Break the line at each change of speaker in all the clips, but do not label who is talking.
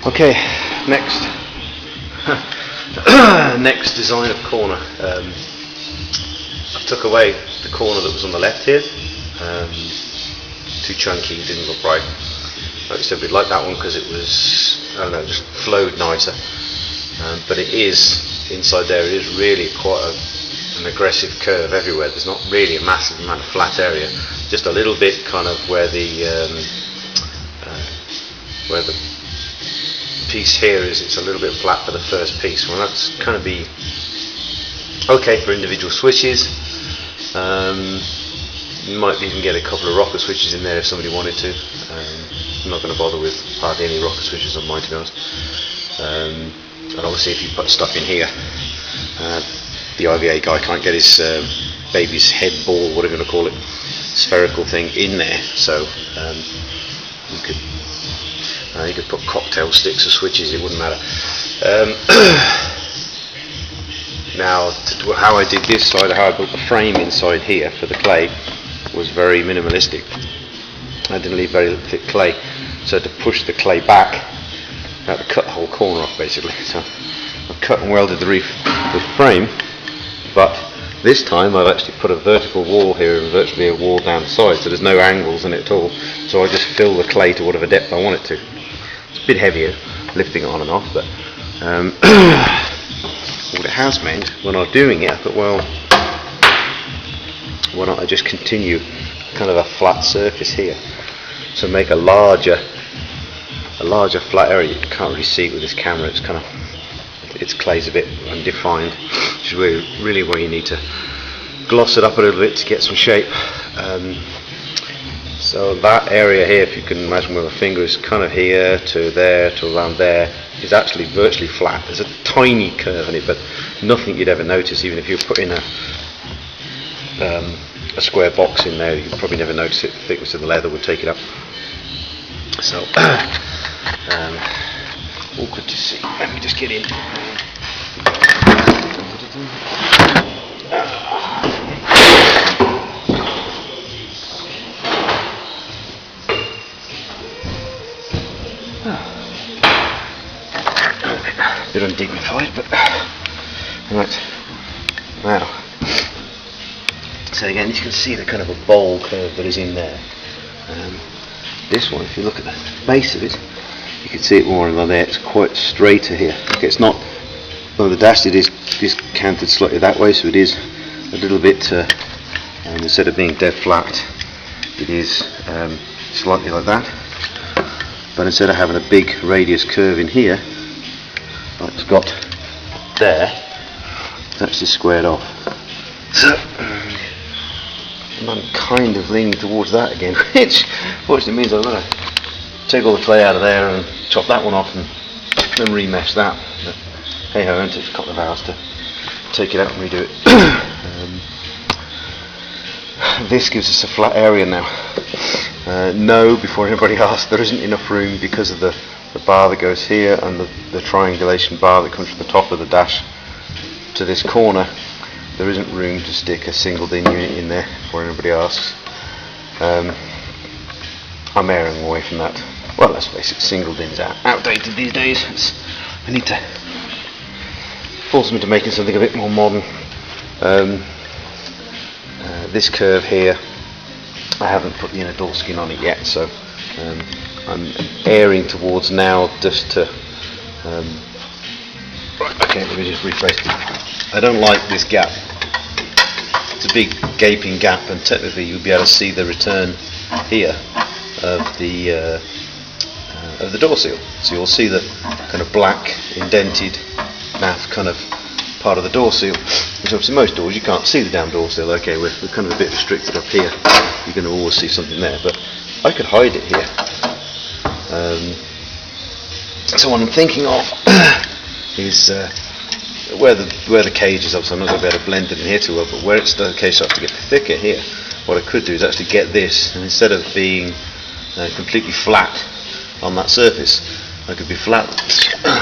Okay, next. Next design of corner. I took away the corner that was on the left here. Too chunky, didn't look right. Like I said, we'd like that one because it was, I don't know, just flowed nicer. But it is, inside there, it is really quite an aggressive curve everywhere. There's not really a massive amount of flat area. Just a little bit kind of where the piece here is, it's a little bit flat for the first piece. Well, that's kind of be okay for individual switches. You might even get a couple of rocker switches in there if somebody wanted to. I'm not going to bother with hardly any rocker switches on mine, to be honest. And obviously if you put stuff in here, the IVA guy can't get his baby's head ball, whatever you want to call it, spherical thing in there, so you could put cocktail sticks or switches, it wouldn't matter. Now, how I did this side, how I built the frame inside here for the clay was very minimalistic. I didn't leave very thick clay, so to push the clay back, I had to cut the whole corner off basically. So I've cut and welded the frame, but this time I've actually put a vertical wall here and virtually a wall down the side, so there's no angles in it at all. So I just fill the clay to whatever depth I want it to. It's a bit heavier, lifting it on and off, but what it has meant when I was doing it, I thought, well, why not I just continue kind of a flat surface here, so make a larger flat area. You can't really see it with this camera, it's kind of, its clay's a bit undefined, which is really where you need to gloss it up a little bit to get some shape. So that area here, if you can imagine with a finger, is kind of here to there to around there, is actually virtually flat. There's a tiny curve in it, but nothing you'd ever notice. Even if you put in a square box in there, you'd probably never notice it. The thickness of the leather would take it up. So awkward to see. Let me just get in. A bit undignified, but right now. So again, you can see the kind of a bowl curve that is in there. This one, if you look at the base of it, you can see it more along there. It's quite straighter here. Okay, it's not. Well, the dash it is canted slightly that way, so it is a little bit. Instead of being dead flat, it is slightly like that. But instead of having a big radius curve in here, like it's got there, it's actually squared off. So I'm kind of leaning towards that again, which fortunately means I've got to take all the clay out of there and chop that one off and then remesh that. But hey ho, it takes a couple of hours to take it out and redo it. This gives us a flat area now. No, before anybody asks, there isn't enough room because of the bar that goes here and the triangulation bar that comes from the top of the dash to this corner. There isn't room to stick a single DIN unit in there before anybody asks. I'm erring away from that. Well, let's face it, single DIN's outdated these days. I need to force me to making something a bit more modern. This curve here, I haven't put the inner door skin on it yet, so I'm erring towards now just to right, okay, let me just rephrase it. I don't like this gap. It's a big gaping gap, and technically you'll be able to see the return here of the door seal. So you'll see the kind of black indented matte kind of part of the door seal, which obviously most doors you can't see the damn door seal. Okay, we're kind of a bit restricted up here. You're going to always see something there, but I could hide it here. So what I'm thinking of is where the cage is. Obviously I'm not going to be able to blend it in here too well, but where it's the cage starts to get thicker here, what I could do is actually get this, and instead of being completely flat on that surface, I could be flat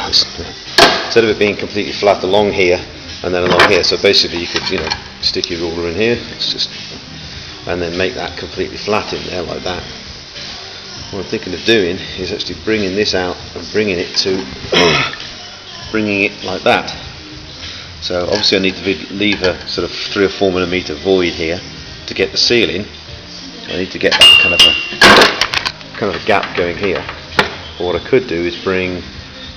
instead of it being completely flat along here and then along here. So basically you could, stick your ruler in here, and then make that completely flat in there like that. what I'm thinking of doing is actually bringing this out and bringing it to bringing it like that. So obviously I need to leave a sort of 3 or 4 millimeter void here to get the seal in. I need to get that kind of a gap going here. But what I could do is bring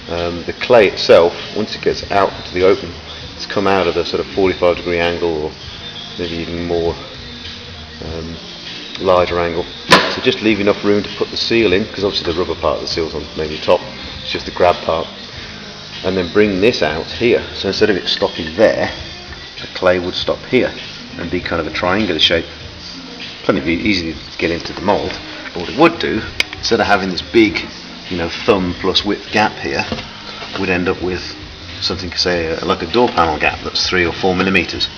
the clay itself, once it gets out to the open, it's come out at a sort of 45-degree angle, or maybe even more larger angle. So just leave enough room to put the seal in, because obviously the rubber part of the seal's on maybe top, it's just the grab part, and then bring this out here. So instead of it stopping there, the clay would stop here and be kind of a triangular shape. Plenty easy to get into the mould. But what it would do, instead of having this big, thumb plus width gap here, we'd end up with something, say, like a door panel gap that's 3 or 4 millimeters.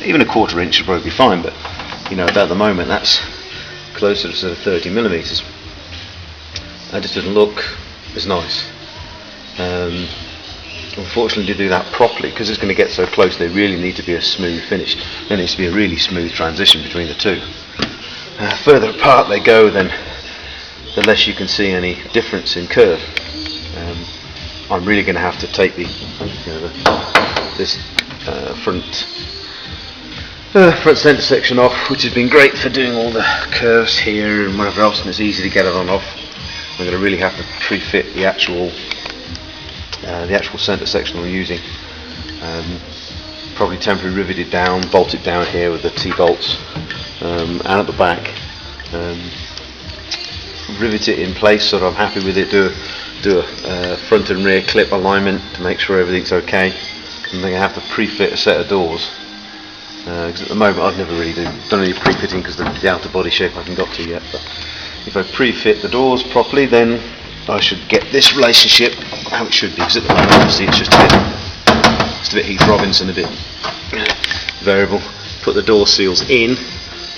Even a 1/4 inch would probably be fine, but at the moment that's closer to sort of 30 millimeters. That just doesn't look as nice. Unfortunately, to do that properly, because it's going to get so close, they really need to be a smooth finish. There needs to be a really smooth transition between the two. Further apart they go, then the less you can see any difference in curve. I'm really going to have to take this front centre section off, which has been great for doing all the curves here and whatever else, and it's easy to get it on off. I'm going to really have to pre-fit the actual centre section I'm using. Probably temporarily rivet it down, bolt it down here with the T-bolts, and at the back, rivet it in place so that I'm happy with it. Do a front and rear clip alignment to make sure everything's okay, and then I have to pre-fit a set of doors. Because at the moment I've never really done any pre-fitting, because the outer body shape I haven't got to yet. But if I pre-fit the doors properly, then I should get this relationship how it should be. Because at the moment, obviously, it's just a bit Heath Robinson, a bit variable. Put the door seals in,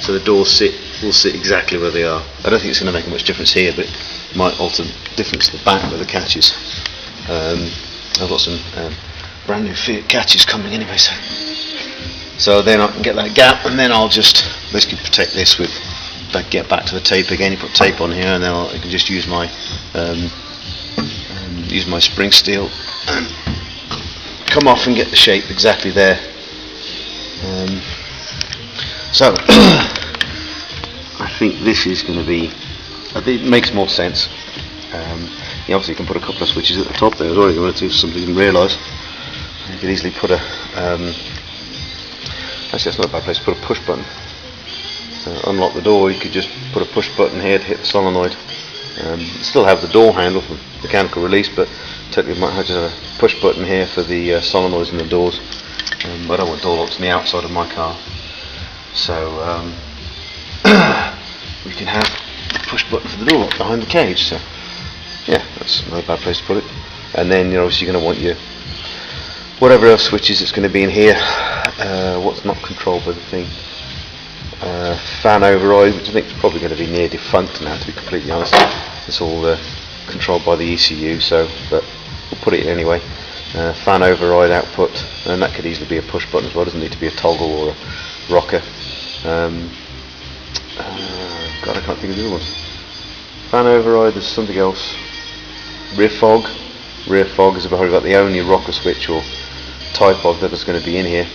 so the doors will sit exactly where they are. I don't think it's going to make much difference here, but it might alter the difference at the back where the catch is. I've got some brand new Fiat catches coming anyway, so then I can get that gap, and then I'll just basically protect this with, get back to the tape again. You put tape on here, and then I can just use my spring steel and come off and get the shape exactly there. So I think this is going to be, it makes more sense. Obviously you can put a couple of switches at the top there as well if you want to, something you didn't realise. You could easily put a actually that's not a bad place to put a push button. Unlock the door, you could just put a push button here to hit the solenoid. Still have the door handle for mechanical release, but technically might have just have a push button here for the solenoids and the doors. I don't want door locks on the outside of my car, so we can have a push button for the door lock behind the cage. So yeah, that's not a bad place to put it. And then you're obviously going to want your whatever else switches it's going to be in here. What's not controlled by the thing? Fan override, which I think is probably going to be near defunct now, to be completely honest. It's all controlled by the ECU, but we'll put it in anyway. Fan override output, and that could easily be a push button as well. It doesn't need to be a toggle or a rocker. God, I can't think of the other ones. Fan override, there's something else. Rear fog. Rear fog is probably about the only rocker switch or tie fog that is going to be in here.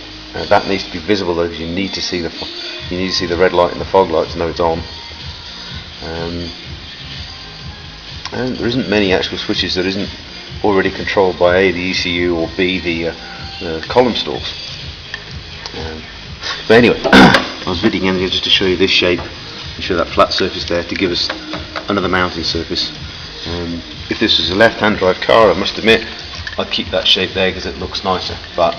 That needs to be visible though, because you need to see the red light and the fog light to know it's on. And there isn't many actual switches that isn't already controlled by A, the ECU, or B, the column stalks. But anyway, I was videoing in here just to show you this shape and show that flat surface there to give us another mounting surface. If this was a left-hand drive car, I must admit I'd keep that shape there because it looks nicer, but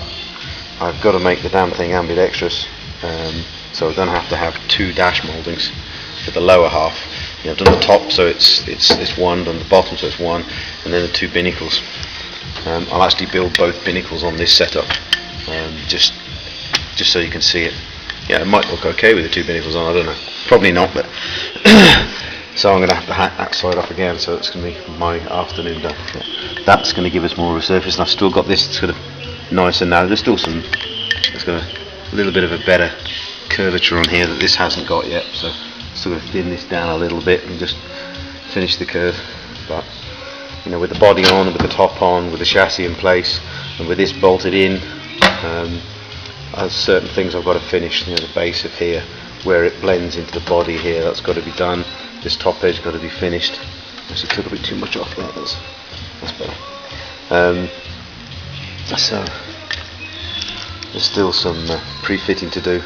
I've got to make the damn thing ambidextrous, so I don't have to have two dash mouldings for the lower half. I've done the top so it's one, done the bottom so it's one, and then the two binnacles. I'll actually build both binnacles on this setup, just so you can see it. Yeah, it might look okay with the two binnacles on, I don't know, probably not, but so I'm going to have to hack that side off again, so it's going to be my afternoon done. That's going to give us more of a surface, and I've still got this sort of nicer now. There's still it's got a little bit of a better curvature on here that this hasn't got yet, so still going to thin this down a little bit and just finish the curve, but you know, with the body on, with the top on, with the chassis in place, and with this bolted in, there's certain things I've got to finish. You know, the base of here, where it blends into the body here, that's got to be done. This top edge got to be finished. Actually took a bit too much off there. That's better. So there's still some pre-fitting to do,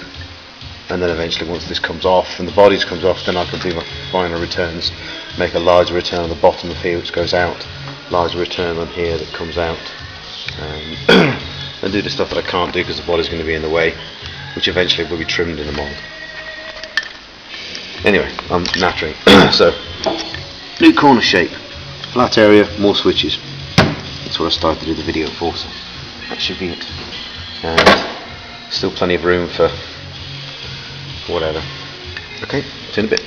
and then eventually once this comes off and the bodies comes off, then I can do my final returns, make a larger return on the bottom of here which goes out, larger return on here that comes out, and do the stuff that I can't do because the body's going to be in the way, which eventually will be trimmed in the mould. Anyway, I'm nattering. So, new corner shape, flat area, more switches. That's what I started to do the video for, so that should be it. And still plenty of room for whatever. Okay, see you in a bit.